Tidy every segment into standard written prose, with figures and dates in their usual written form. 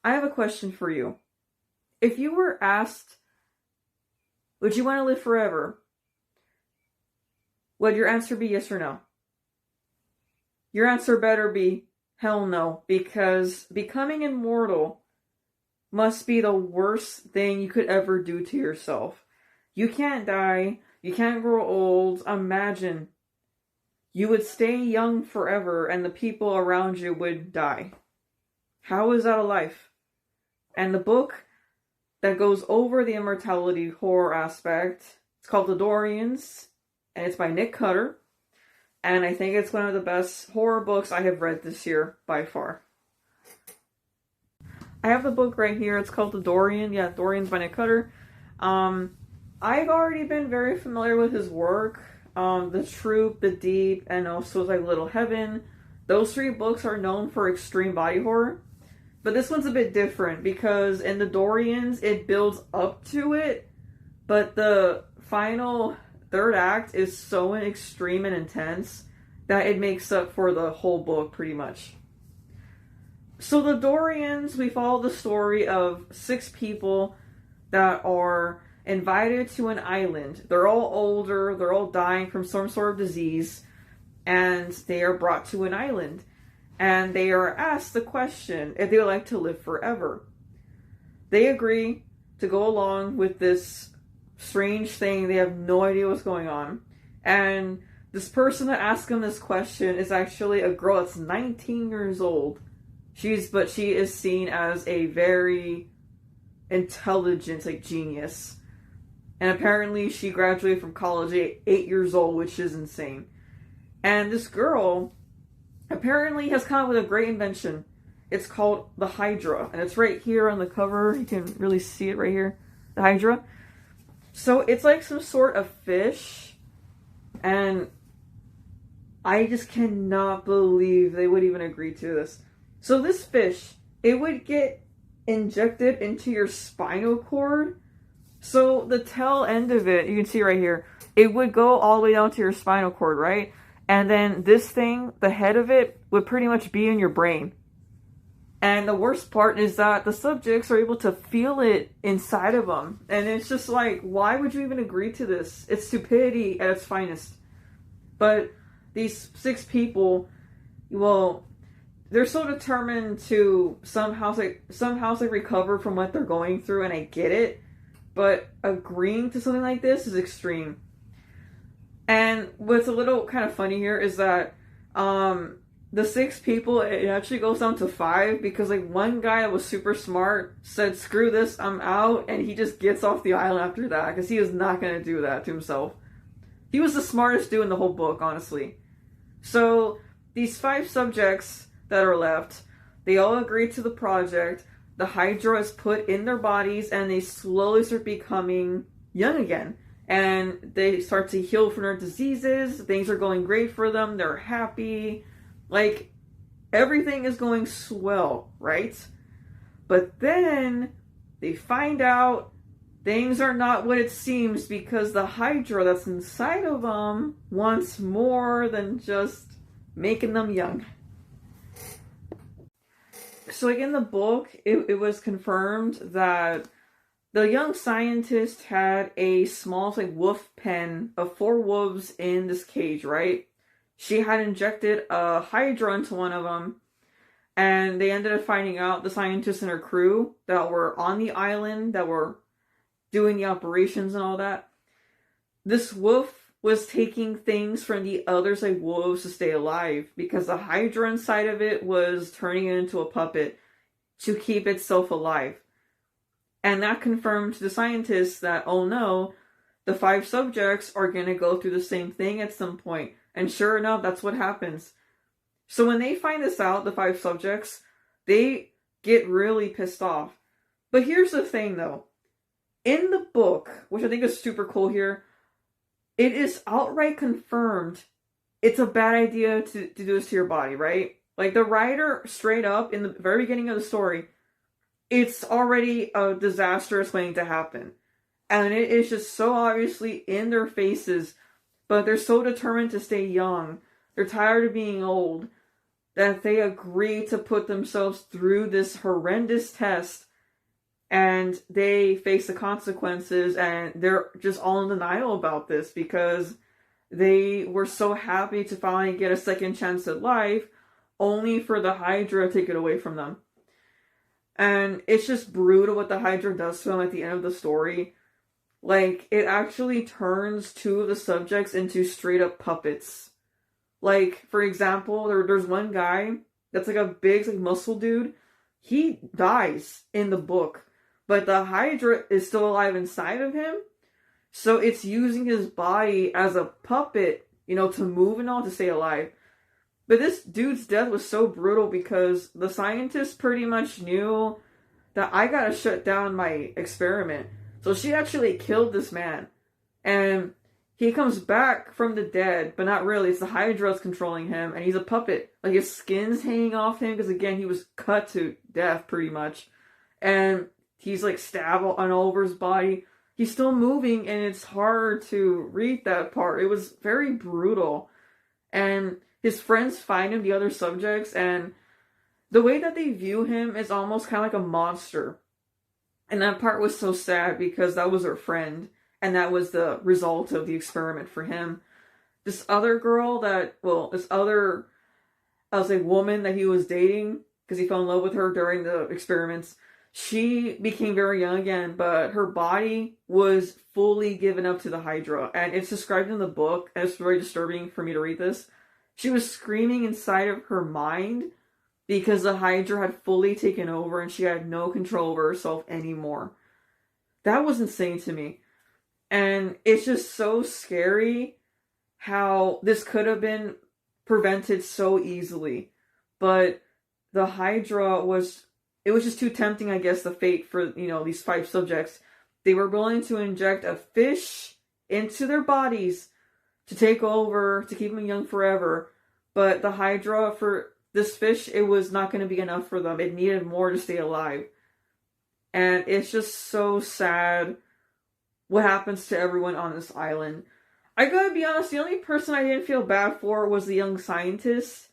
I have a question for you. If you were asked, would you want to live forever? Would your answer be yes or no? Your answer better be hell no, because becoming immortal must be the worst thing you could ever do to yourself. You can't die. You can't grow old. Imagine. You would stay young forever and the people around you would die. How is that a life? And the book that goes over the immortality horror aspect, it's called The Dorians, and it's by Nick Cutter. And I think it's one of the best horror books I have read this year by far. I have the book right here. It's called The Dorian. Yeah, Dorians by Nick Cutter. I've already been very familiar with his work. The Troop, The Deep, and also like Little Heaven. Those three books are known for extreme body horror. But this one's a bit different because in The Dorians, it builds up to it. But the final third act is so extreme and intense that it makes up for the whole book pretty much. So the Dorians, we follow the story of 6 people that are invited to an island. They're all older, they're all dying from some sort of disease, and they are brought to an island. And they are asked the question if they would like to live forever. They agree to go along with this strange thing. They have no idea what's going on. And this person that asked them this question is actually a girl that's 19 years old. She is seen as a very intelligent, like, genius. And apparently she graduated from college at 8 years old, which is insane. And this girl apparently has come up with a great invention. It's called the Hydra. And it's right here on the cover. You can really see it right here. The Hydra. So it's like some sort of fish. And I just cannot believe they would even agree to this. So this fish, it would get injected into your spinal cord. So the tail end of it, you can see right here, it would go all the way down to your spinal cord, right? And then this thing, the head of it, would pretty much be in your brain. And the worst part is that the subjects are able to feel it inside of them. And it's just like, why would you even agree to this? It's stupidity at its finest. But these 6 people, well, they're so determined to somehow recover from what they're going through, and I get it. But agreeing to something like this is extreme. And what's a little kind of funny here is that the 6 people, it actually goes down to 5 because like one guy that was super smart said, screw this, I'm out, and he just gets off the island after that because he is not going to do that to himself. He was the smartest dude in the whole book, honestly. So these 5 subjects that are left, they all agree to the project. The Hydra is put in their bodies and they slowly start becoming young again. And they start to heal from their diseases. Things are going great for them. They're happy. Like, everything is going swell, right? But then they find out things are not what it seems because the Hydra that's inside of them wants more than just making them young. So like in the book, it was confirmed that the young scientist had a small like wolf pen of 4 wolves in this cage, right? She had injected a Hydra into one of them, and they ended up finding out, the scientists and her crew that were on the island, that were doing the operations and all that, this wolf was taking things from the others like wolves to stay alive because the Hydra inside of it was turning it into a puppet to keep itself alive. And that confirmed to the scientists that, oh no, the 5 subjects are going to go through the same thing at some point. And sure enough, that's what happens. So when they find this out, the 5 subjects, they get really pissed off. But here's the thing though. In the book, which I think is super cool here, it is outright confirmed it's a bad idea to do this to your body, right? Like the writer straight up in the very beginning of the story, it's already a disaster waiting to happen. And it is just so obviously in their faces, but they're so determined to stay young. They're tired of being old. that they agree to put themselves through this horrendous test and they face the consequences, and they're just all in denial about this because they were so happy to finally get a second chance at life, only for the Hydra to take it away from them. And it's just brutal what the Hydra does to them at the end of the story. Like, it actually turns two of the subjects into straight up puppets. Like, for example, there's one guy that's like a big, like, muscle dude. He dies in the book, but the Hydra is still alive inside of him. So it's using his body as a puppet, you know, to move and all, to stay alive. But this dude's death was so brutal because the scientists pretty much knew that I gotta shut down my experiment. So she actually killed this man. And he comes back from the dead, but not really. It's the Hydra's controlling him, and he's a puppet. Like, his skin's hanging off him, because again, he was cut to death, pretty much. And he's, like, stabbed on all over his body. He's still moving, and it's hard to read that part. It was very brutal. And his friends find him, the other subjects, and the way that they view him is almost kind of like a monster. And that part was so sad, because that was her friend. And that was the result of the experiment for him. This other girl this other, I was like, woman that he was dating, because he fell in love with her during the experiments, she became very young again, but her body was fully given up to the Hydra. And it's described in the book, and it's very disturbing for me to read this. She was screaming inside of her mind because the Hydra had fully taken over and she had no control over herself anymore. That was insane to me. And it's just so scary how this could have been prevented so easily. But the Hydra it was just too tempting, I guess, the fate for, you know, these 5 subjects. They were willing to inject a fish into their bodies to take over, to keep them young forever. But the Hydra, for this fish, it was not going to be enough for them. It needed more to stay alive. And it's just so sad what happens to everyone on this island. I gotta be honest, the only person I didn't feel bad for was the young scientist.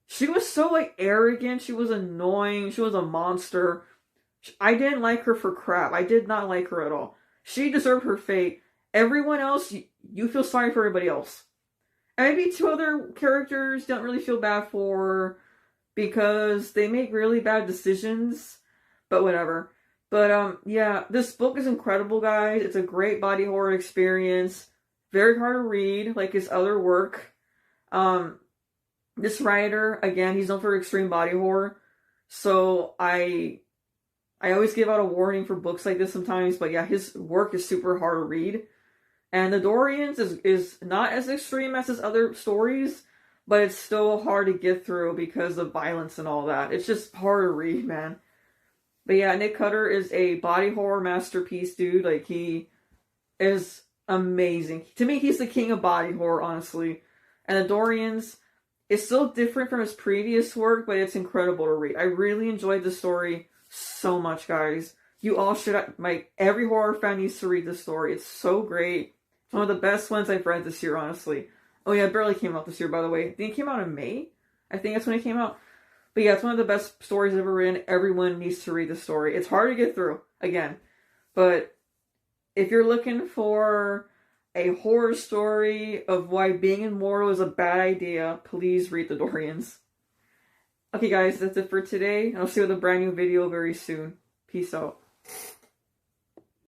She was so, like, arrogant. She was annoying. She was a monster. I didn't like her for crap. I did not like her at all. She deserved her fate. Everyone else, you feel sorry for everybody else. And maybe 2 other characters don't really feel bad for, because they make really bad decisions. But whatever. But, yeah, this book is incredible, guys. It's a great body horror experience. Very hard to read, like his other work. This writer, again, he's known for extreme body horror. So, I always give out a warning for books like this sometimes. But, yeah, his work is super hard to read. And the Dorians is not as extreme as his other stories. But it's still hard to get through because of violence and all that. It's just hard to read, man. But yeah, Nick Cutter is a body horror masterpiece, dude. Like, he is amazing. To me, he's the king of body horror, honestly. And the Dorians is still different from his previous work, but it's incredible to read. I really enjoyed the story so much, guys. You all should, every horror fan needs to read this story. It's so great. It's one of the best ones I've read this year, honestly. Oh yeah, it barely came out this year, by the way. I think it came out in May. I think that's when it came out. But yeah, it's one of the best stories I've ever written. Everyone needs to read the story. It's hard to get through, again. But if you're looking for a horror story of why being immortal is a bad idea, please read The Dorians. Okay guys, that's it for today. I'll see you with a brand new video very soon. Peace out.